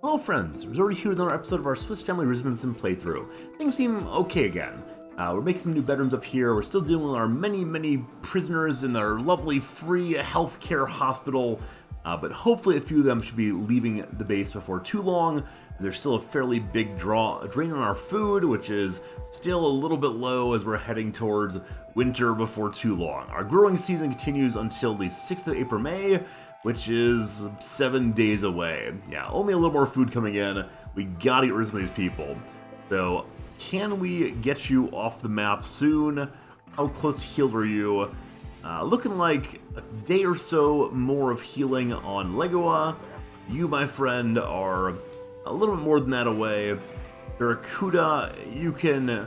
Hello friends, Rizorty here with another episode of our Swiss Family Rizbinson playthrough. Things seem okay again. We're making some new bedrooms up here. We're still dealing with our many prisoners in our lovely free healthcare hospital, but hopefully a few of them should be leaving the base before too long. There's still a fairly big drain on our food, which is still a little bit low as we're heading towards winter before too long. Our growing season continues until the 6th of April, May, which is 7 days away. Yeah, only a little more food coming in. We gotta get rid of some of these people. So, can we get you off the map soon? How close to healed are you? Looking like a day or so more of healing on Legoa. You, my friend, are a little bit more than that away. Barracuda, you can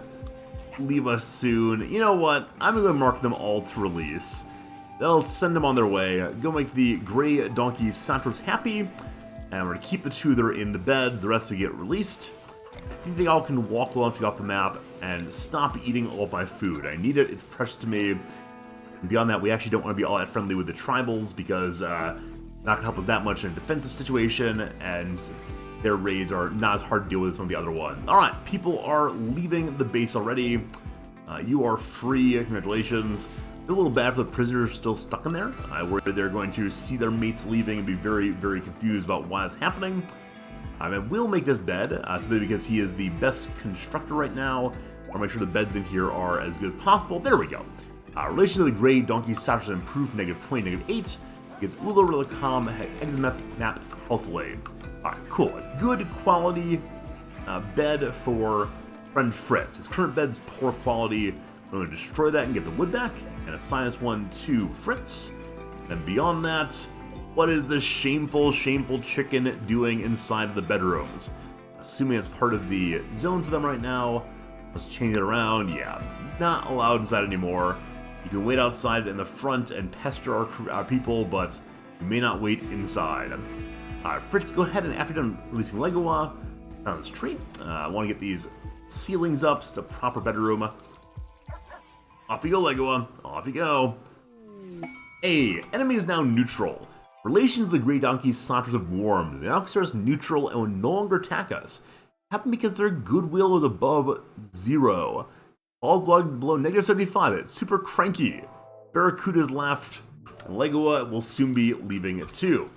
leave us soon. You know what? I'm gonna mark them all to release. That'll send them on their way. Go make the gray donkey Santos happy. And we're gonna keep the two that are in the bed. The rest we get released. I think they all can walk along to get off the map and stop eating all my food. I need it. It's precious to me. And beyond that, we actually don't want to be all that friendly with the tribals because not gonna help us that much in a defensive situation, and their raids are not as hard to deal with as some of the other ones. All right, people are leaving the base already. You are free. Congratulations. A little bad for the prisoners still stuck in there. I worry they're going to see their mates leaving and be very confused about why it's happening. I will make this bed, simply because he is the best constructor right now. I want to make sure the beds in here are as good as possible. There we go. Relation to the gray donkey Saturn improved -20, -8. Gets Ulo Relicom, Exameth Nap healthily. Alright, cool. A good quality bed for friend Fritz. His current bed's poor quality. I'm going to destroy that and get the wood back, and assign this one to Fritz. And beyond that, what is this shameful chicken doing inside of the bedrooms? Assuming it's part of the zone for them right now. Let's change it around. Yeah, not allowed inside anymore. You can wait outside in the front and pester our people, but you may not wait inside. Alright, Fritz, go ahead and after you're done releasing Legoa, down this tree. I want to get these ceilings up. It's a proper bedroom. Off you go, Legoa. Off you go. Hey, enemy is now neutral. Relations with the Grey Donkey Saunters have warmed. They now consider us neutral and will no longer attack us. Happened because their goodwill is above 0. All blood below -75. It's super cranky. Barracuda's left, and Legoa will soon be leaving it too.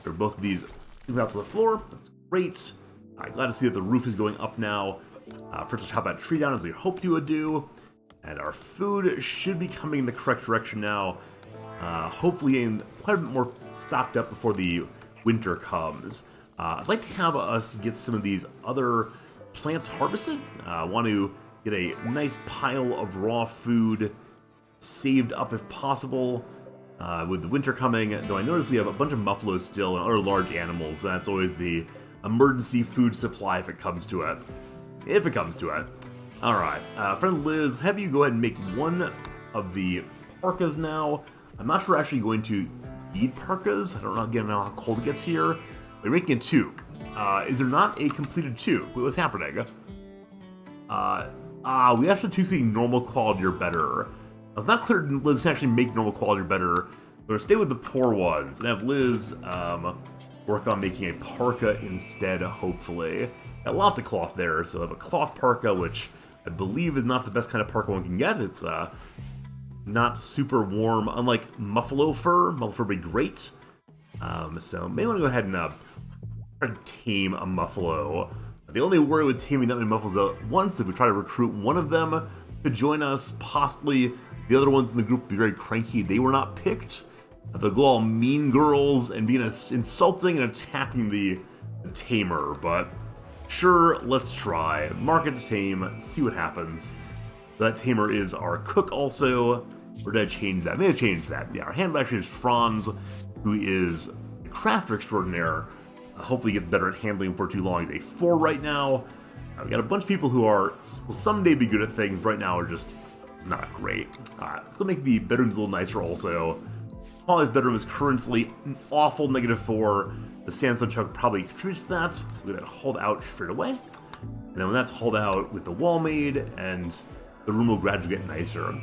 They're both of these moving out to the floor. That's great. Glad to see that the roof is going up now. First, let's chop that tree down as we hoped you would do. And our food should be coming in the correct direction now. Hopefully getting quite a bit more stocked up before the winter comes. I'd like to have us get some of these other plants harvested. I want to get a nice pile of raw food saved up if possible. With the winter coming, though I notice we have a bunch of buffaloes still and other large animals. That's always the emergency food supply if it comes to it. If it comes to it. Alright, friend Liz, have you go ahead and make one of the parkas now. I'm not sure actually going to need parkas. I don't know again how cold it gets here. We're making a toque. Is there not a completed toque? What's happening? We actually took the normal quality or better. It's not clear Liz can actually make normal quality or better. We're going to stay with the poor ones and have Liz work on making a parka instead, hopefully. Got lots of cloth there, so I have a cloth parka, which I believe is not the best kind of parka one can get. It's not super warm, unlike muffalo fur. Muffalo fur would be great. So maybe I want to go ahead and try to tame a muffalo. The only worry with taming that many muffaloes at once is if we try to recruit one of them to join us, possibly the other ones in the group would be very cranky. They were not picked. They'll go all mean girls and being insulting and attacking the tamer, but sure, let's try. Mark it to tame, see what happens. That tamer is our cook also. Or did I change that? I may have changed that. Yeah, our handler actually is Franz, who is a crafter extraordinaire. Hopefully gets better at handling for too long. He's a 4 right now. We got a bunch of people who will someday be good at things. Right now are just not great. Alright, let's go make the bedrooms a little nicer also. Holly's bedroom is currently an awful -4. The sandstone chunk probably contributes to that, so we'll get that hauled out straight away. And then when that's hauled out with the wall made, and the room will gradually get nicer.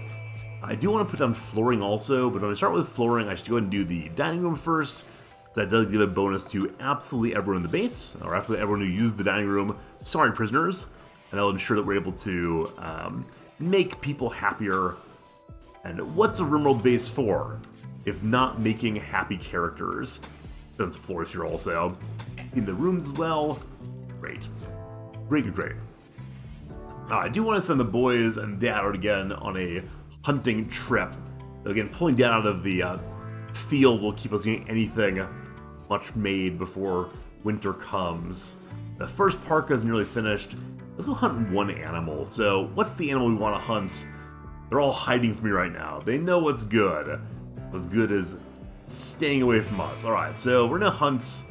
I do want to put down flooring also, but when I start with flooring, I should go ahead and do the dining room first. That does give a bonus to absolutely everyone in the base, or absolutely everyone who uses the dining room. Sorry, prisoners. And that'll ensure that we're able to make people happier. And what's a Rimworld base for, if not making happy characters? There's floors here also. In the rooms as well. Great. Great, great. I do want to send the boys and Dad out again on a hunting trip. Again, pulling Dad out of the field will keep us getting anything much made before winter comes. The first parka is nearly finished. Let's go hunt one animal. So, what's the animal we want to hunt? They're all hiding from me right now. They know what's good. What's good is staying away from us. Alright, so we're gonna hunt.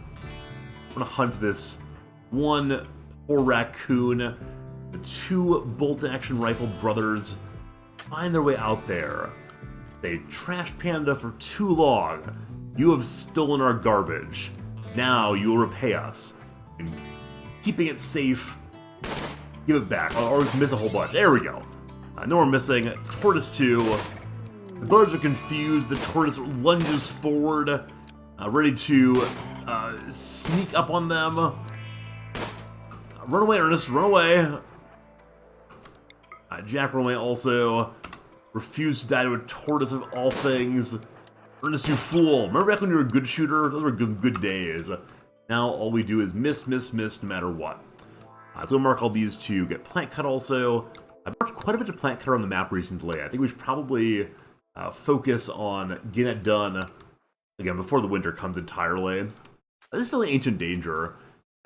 I'm gonna hunt this one poor raccoon. The two bolt-action rifle brothers find their way out there. They trashed Panda for too long. You have stolen our garbage. Now you will repay us. And keeping it safe, give it back. Or miss a whole bunch. There we go. No more missing. Tortoise 2. The birds are confused. The tortoise lunges forward, ready to sneak up on them. Run away, Ernest. Run away. Jack run away also. Refused to die to a tortoise of all things. Ernest, you fool. Remember back when you were a good shooter? Those were good days. Now all we do is miss no matter what. So we'll mark all these to get plant cut also. I've marked quite a bit of plant cut on the map recently. I think we should probably focus on getting that done, again, before the winter comes entirely. This is still an ancient danger.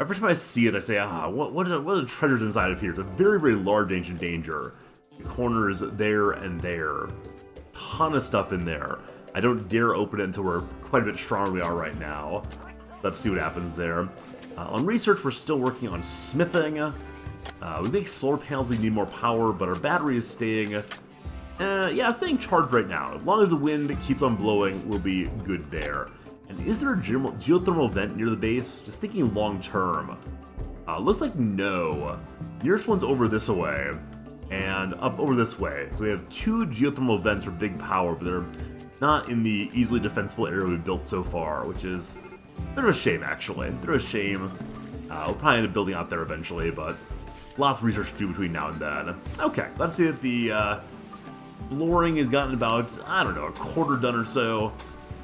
Every time I see it, I say, what are the treasures inside of here? It's a very large ancient danger. The corners there and there. Ton of stuff in there. I don't dare open it until we're quite a bit stronger than we are right now. Let's see what happens there. On research, we're still working on smithing. We make solar panels that need more power, but our battery is staying, staying charged right now. As long as the wind keeps on blowing, we'll be good there. And is there a geothermal vent near the base? Just thinking long term. Looks like no. Nearest one's over this way, and up over this way. So we have two geothermal vents for big power, but they're not in the easily defensible area we've built so far, which is a bit of a shame, actually. A bit of a shame. We'll probably end up building out there eventually, but lots of research to do between now and then. Okay, let's see that the flooring has gotten about, I don't know, a quarter done or so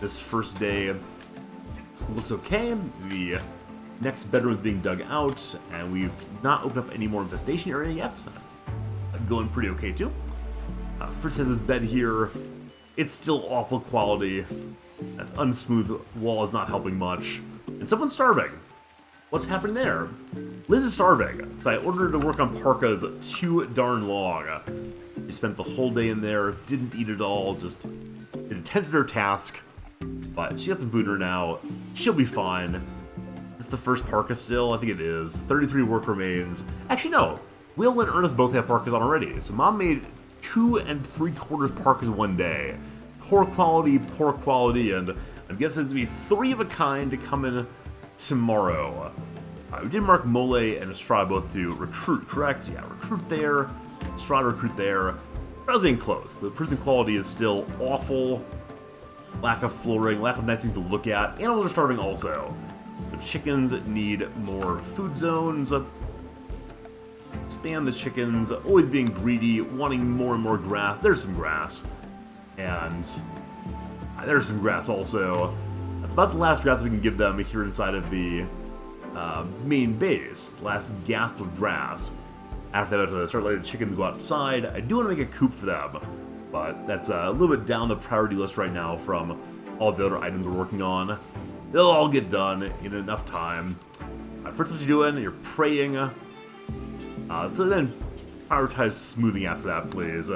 this first day. Looks okay. The next bedroom is being dug out, and we've not opened up any more infestation area yet, so that's going pretty okay too. Fritz has his bed here. It's still awful quality. That unsmooth wall is not helping much. And someone's starving. What's happening there? Liz is starving, because I ordered her to work on parkas too darn long. She spent the whole day in there, didn't eat at all, just attended her task. But she got some food in her now. She'll be fine. Is this the first parka still? I think it is. 33 work remains. Actually, no. Will and Ernest both have parkas on already. So Mom made 2 3/4 parkas one day. Poor quality, and I'm guessing it's going to be 3 of a kind to come in tomorrow. We did mark Mole and Estrada both to recruit, correct? Yeah, recruit there. Estrada recruit there. I was getting close. The prison quality is still awful. Lack of flooring, lack of nice things to look at. Animals are starving also. The chickens need more food zones. Expand the chickens, always being greedy, wanting more and more grass. There's some grass. And there's some grass also. That's about the last grass we can give them here inside of the main base. Last gasp of grass. After that, I have to start letting the chickens go outside. I do want to make a coop for them, but that's a little bit down the priority list right now from all the other items we're working on. They'll all get done in enough time. First, what you doing? You're praying. So then prioritize smoothing after that, please.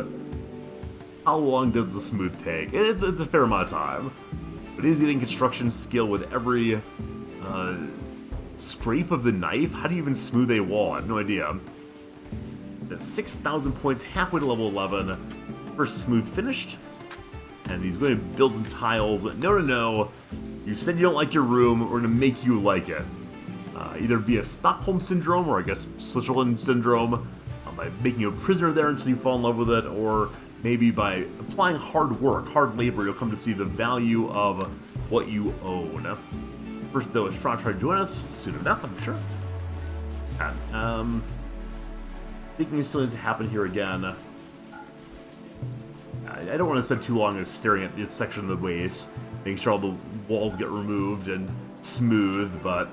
How long does the smooth take? It's a fair amount of time. But he's getting construction skill with every scrape of the knife. How do you even smooth a wall? I have no idea. That's 6,000 points, halfway to level 11. First smooth finished. And he's going to build some tiles. No. You said you don't like your room. We're going to make you like it. Either via Stockholm Syndrome, or I guess Switzerland Syndrome, by making you a prisoner there until you fall in love with it, or maybe by applying hard work, hard labor, you'll come to see the value of what you own. First, though, is Strahd try to join us soon enough, I'm sure. And, thinking still needs to happen here again. I don't want to spend too long just staring at this section of the base, making sure all the walls get removed and smooth, but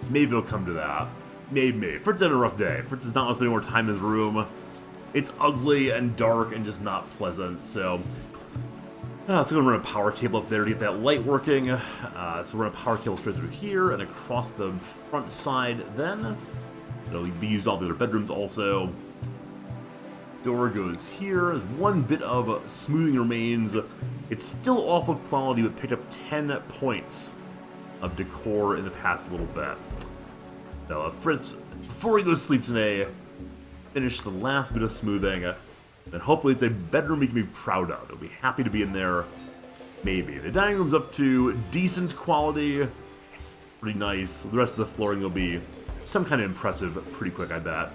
maybe it'll come to that. Maybe. Fritz had a rough day. Fritz does not want to spend more time in his room. It's ugly and dark and just not pleasant, so... so we're going to run a power cable up there to get that light working. So we're going to power cable straight through here and across the front side then. It'll be used all the other bedrooms also. Door goes here. There's one bit of smoothing remains. It's still awful quality, but picked up 10 points of decor in the past little bit. So Fritz, before he goes to sleep today, finish the last bit of smoothing. Then hopefully it's a bedroom he can be proud of. He'll be happy to be in there. Maybe. The dining room's up to decent quality. Pretty nice. The rest of the flooring will be some kind of impressive pretty quick, I bet.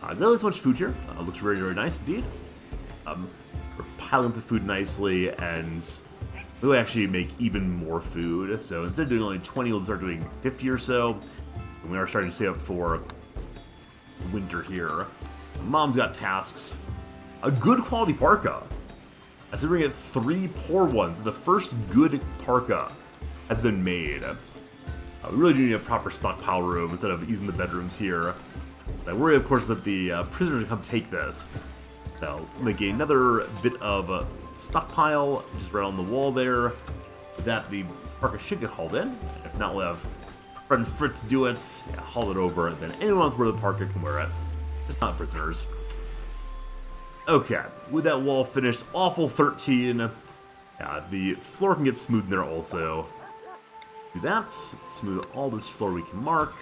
Not as much food here. Looks very, very nice indeed. We're piling up the food nicely, and we'll actually make even more food. So instead of doing only 20, we'll start doing 50 or so. And we are starting to save up for winter here. Mom's got tasks. A good quality parka. I said we're gonna get 3 poor ones. The first good parka has been made. We really do need a proper stockpile room instead of using the bedrooms here. I worry, of course, that the prisoners will come take this. So we'll make another bit of stockpile just right on the wall there. With that, the parka should get hauled in. If not, we'll have friend Fritz do it. Yeah, haul it over. Then anyone else wear the parka can wear it. Just not prisoners. Okay, with that wall finished, awful 13. The floor can get smooth in there also. Do that, smooth all this floor we can mark.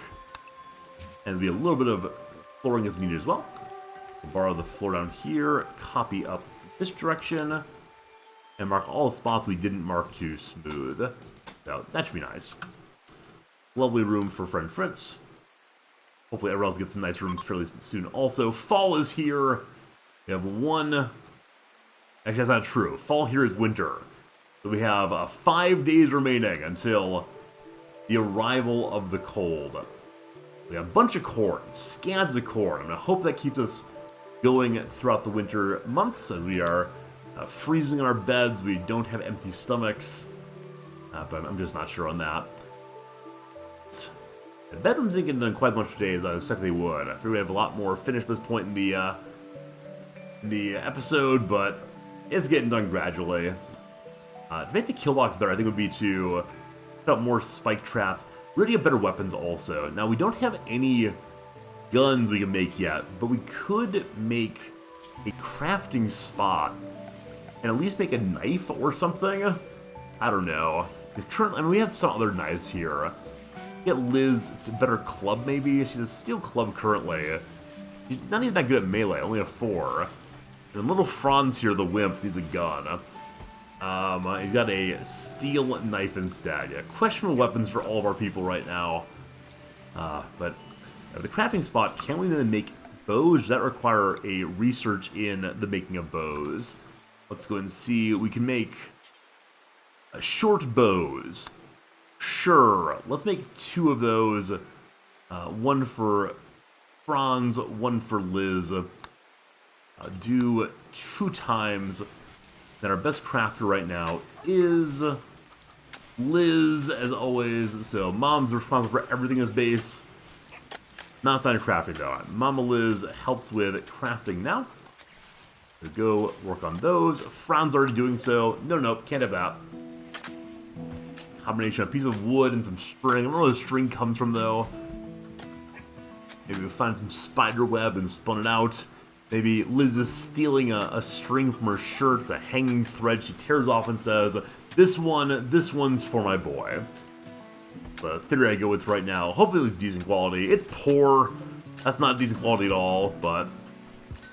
And there'll be a little bit of flooring as needed as well. We'll borrow the floor down here, copy up this direction, and mark all the spots we didn't mark to smooth. So that should be nice. Lovely room for friend Fritz. Hopefully everyone else gets some nice rooms fairly soon. Also, fall is here. We have one... Actually, that's not true. Fall here is winter. So we have 5 days remaining until the arrival of the cold. We have a bunch of corn, scads of corn. I'm going to hope that keeps us going throughout the winter months as we are freezing in our beds. We don't have empty stomachs, but I'm just not sure on that. The bedrooms didn't get done quite as much today as I expected they would. I figured we'd have a lot more finished at this point in the episode, but it's getting done gradually. To make the kill box better, I think would be to put up more spike traps. We already have better weapons also. Now, we don't have any guns we can make yet, but we could make a crafting spot and at least make a knife or something. I don't know. Currently, I mean, we have some other knives here. Get Liz to better club, maybe. She's a steel club currently. She's not even that good at melee, only a 4. And little Franz here, the wimp, needs a gun. He's got a steel knife instead. Yeah, questionable weapons for all of our people right now. But the crafting spot, can we then make bows? Does that require a research in the making of bows? Let's go and see. We can make short bows. Sure, let's make 2 of those. One for Franz, one for Liz. Do 2 times. Then our best crafter right now is Liz, as always. So Mom's responsible for everything as base. Not sign of crafting though. Mama Liz helps with crafting now. So go work on those. Fran's already doing so. No, can't have that. Combination of a piece of wood and some string. I don't know where the string comes from though. Maybe we'll find some spider web and spun it out. Maybe Liz is stealing a string from her shirt. It's a hanging thread she tears off and says, this one's for my boy. The theory I go with right now. Hopefully it's decent quality. It's poor. That's not decent quality at all, but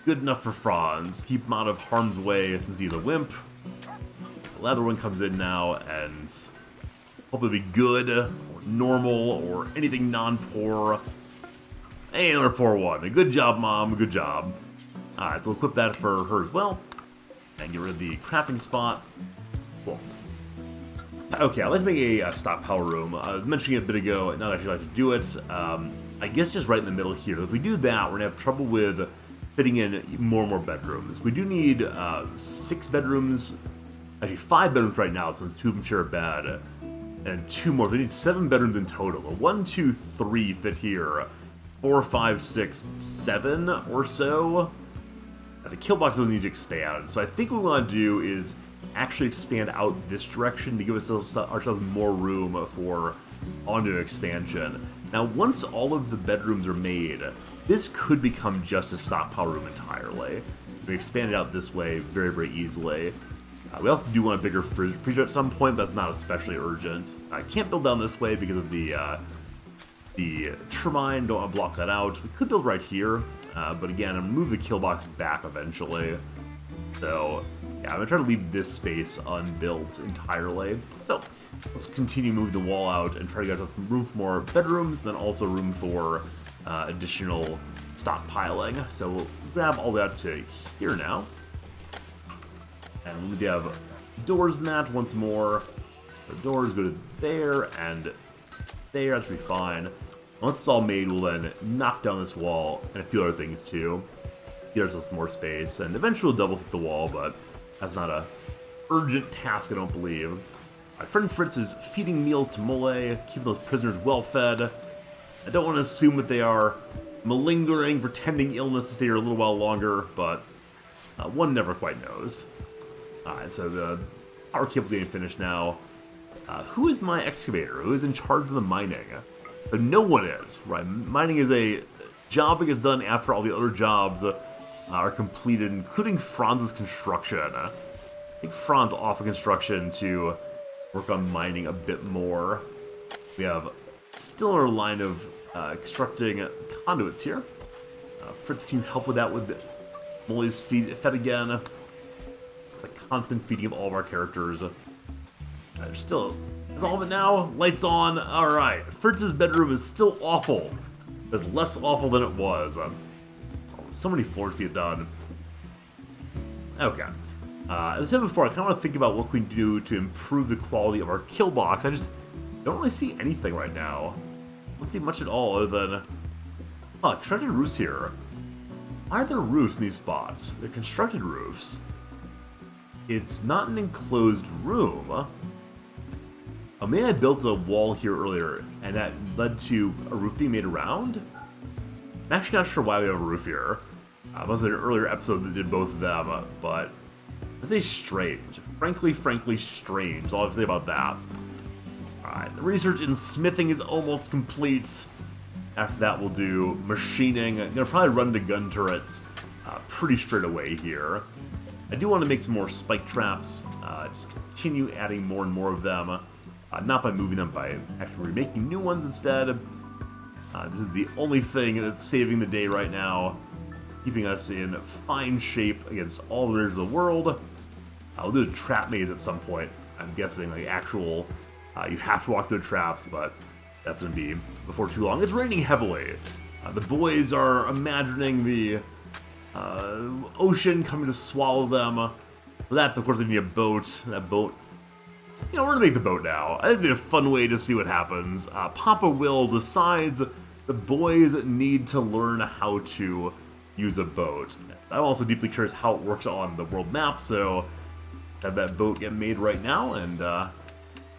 good enough for Franz. Keep him out of harm's way since he's a wimp. The leather one comes in now, and hopefully it'll be good, or normal, or anything non-poor. Hey, another poor one. Good job, Mom. Good job. Alright, so we'll equip that for her as well. And get rid of the crafting spot. Cool. Okay, I'd like to make a stockpile room. I was mentioning it a bit ago, not actually like to do it. I guess just right in the middle here. If we do that, we're gonna have trouble with fitting in more and more bedrooms. We do need 6 bedrooms, actually 5 bedrooms right now, since 2 of them share a bed, and 2 more. We need 7 bedrooms in total. 1, 2, 3 fit here. 4, 5, 6, 7 or so. Now, the kill box doesn't need to expand, so I think what we want to do is actually expand out this direction to give ourselves more room for onto expansion. Now, once all of the bedrooms are made, this could become just a stockpile room entirely. We expand it out this way very, very easily. We also do want a bigger freezer at some point, but that's not especially urgent. I can't build down this way because of the turbine. Don't want to block that out. We could build right here, but again, I'm going to move the kill box back eventually. So, yeah, I'm going to try to leave this space unbuilt entirely. So, let's continue to move the wall out and try to get us room for more bedrooms, then also room for additional stockpiling. So, we'll grab all that to here now. And we do have doors in that once more. The doors go to there and there. That should be fine. Once it's all made, we'll then knock down this wall and a few other things too. Give ourselves more space, and eventually we'll double flip the wall, but that's not a urgent task, I don't believe. My friend Fritz is feeding meals to Mole, keeping those prisoners well fed. I don't want to assume that they are malingering, pretending illness to stay here a little while longer, but one never quite knows. Alright, so the power cable's getting finished now. Who is my excavator? Who is in charge of the mining? But no one is, right? Mining is a job that gets done after all the other jobs are completed, including Franz's construction. I think Franz off of construction to work on mining a bit more. We have still our line of constructing conduits here. Fritz can help with that with Molly's fed again. The constant feeding of all of our characters. There's still all of it now. Lights on. All right. Fritz's bedroom is still awful, but it's less awful than it was. So many floors to get done. Okay. As I said before, I kind of want to think about what we can do to improve the quality of our kill box. I just don't really see anything right now. I don't see much at all other than constructed roofs here. Why are there roofs in these spots? They're constructed roofs. It's not an enclosed room. Oh, maybe I built a wall here earlier, and that led to a roof being made around? I'm actually not sure why we have a roof here. It was an earlier episode that did both of them, but I say strange. Frankly strange. All I have to say about that. Alright, the research in smithing is almost complete. After that, we'll do machining. I'm going to probably run to gun turrets pretty straight away here. I do want to make some more spike traps. Just continue adding more and more of them. Not by moving them, by actually remaking new ones instead. This is the only thing that's saving the day right now, keeping us in fine shape against all the raiders of the world. We'll do a trap maze at some point. I'm guessing like actual, you have to walk through the traps, but that's going to be before too long. It's raining heavily. The boys are imagining the ocean coming to swallow them. For that, of course, they need a boat. That boat, you know, we're going to make the boat now. I think it'd be a fun way to see what happens. Papa Will decides the boys need to learn how to use a boat. I'm also deeply curious how it works on the world map, so have that boat get made right now, and a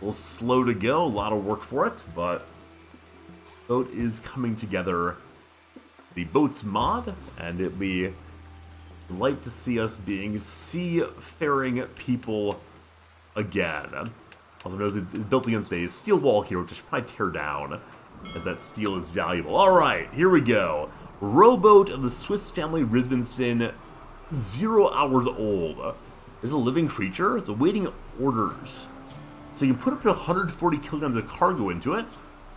little slow to go, a lot of work for it, but boat is coming together. The boat's mod, and it'd be delight to see us being seafaring people again. Also notice it's built against a steel wall here, which I should probably tear down, as that steel is valuable. Alright, here we go. Rowboat of the Swiss family Rizbinson, 0 hours old. Is it a living creature? It's awaiting orders. So you can put up to 140 kilograms of cargo into it.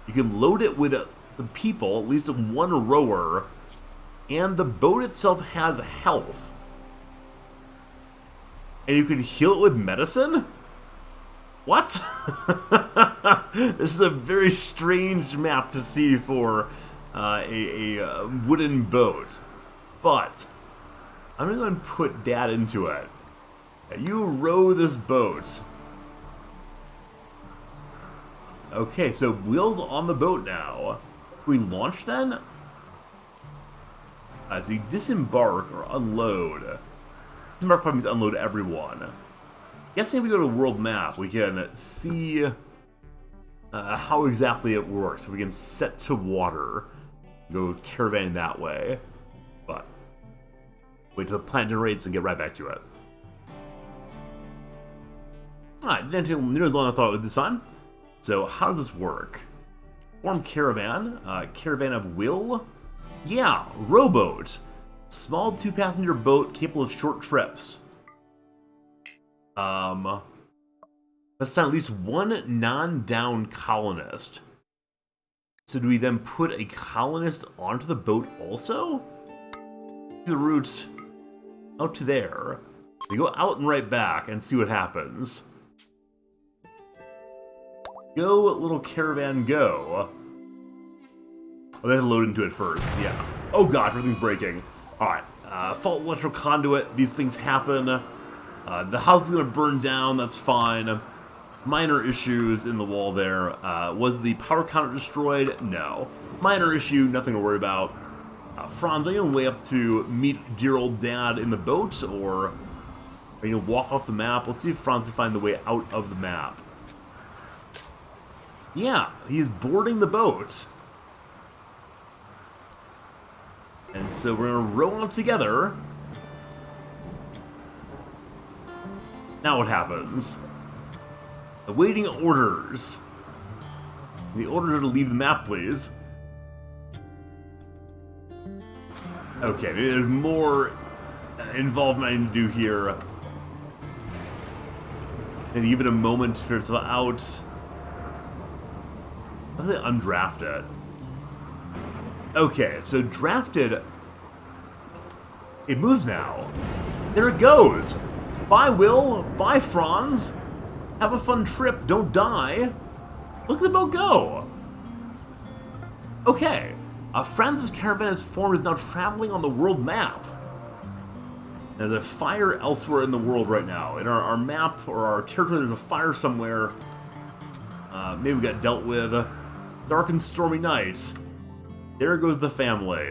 You can load it with some people, at least one rower, and the boat itself has health. And you can heal it with medicine? What? This is a very strange map to see for a wooden boat. But I'm going to go and put Dad into it. You row this boat. Okay, so wheels on the boat now. We launch then? As we disembark or unload. Disembark probably means unload everyone. Guessing if we go to world map, we can see how exactly it works. If we can set to water, go caravan that way. But wait till the planet generates and get right back to it. Alright, didn't take nearly as long as I thought it would this time. So how does this work? Form caravan. Caravan of will? Yeah, rowboat. Small 2-passenger boat capable of short trips. Let's send at least one non-down colonist. So do we then put a colonist onto the boat also? The route out to there. We go out and right back and see what happens. Go, little caravan, go. Oh, they had to load into it first, yeah. Oh gosh, everything's breaking. Alright, fault electrical conduit, these things happen. The house is gonna burn down, that's fine. Minor issues in the wall there. Was the power conduit destroyed? No. Minor issue, nothing to worry about. Franz, are you gonna way up to meet dear old dad in the boat, or are you gonna walk off the map? Let's see if Franz can find the way out of the map. Yeah, he's boarding the boat. And so we're gonna row out together. Now what happens? Awaiting orders. The orders are to leave the map, please. Okay, maybe there's more involvement I need to do here. And give it a moment to figure itself out. How do they undraft it? Okay, so drafted. It moves now. There it goes. Bye, Will. Bye, Franz. Have a fun trip. Don't die. Look at the boat go. Okay. Franz's caravan is formed is now traveling on the world map. There's a fire elsewhere in the world right now. In our map or our territory, there's a fire somewhere. Maybe we got dealt with. Dark and stormy night. There goes the family.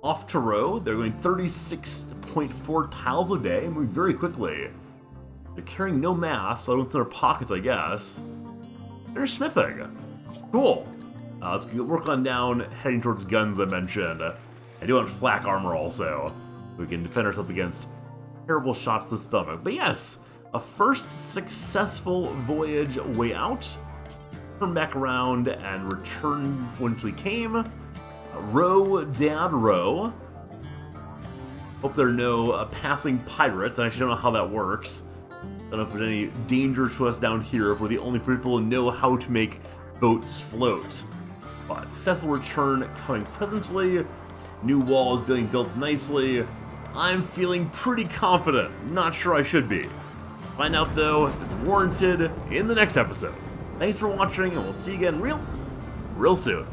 Off to row. They're going 36.4 tiles a day, moving very quickly. They're carrying no mass, so it's in their pockets, I guess. They're smithing. Cool. Let's work on down, heading towards guns I mentioned. I do want flak armor also. We can defend ourselves against terrible shots to the stomach. But yes, a first successful voyage way out. Turn back around and return whence we came. Row, dad, row. Hope there are no passing pirates. I actually don't know how that works. I don't know if there's any danger to us down here if we're the only people who know how to make boats float. But successful return coming presently. New wall is being built nicely. I'm feeling pretty confident. Not sure I should be. Find out though if it's warranted in the next episode. Thanks for watching, and we'll see you again real soon.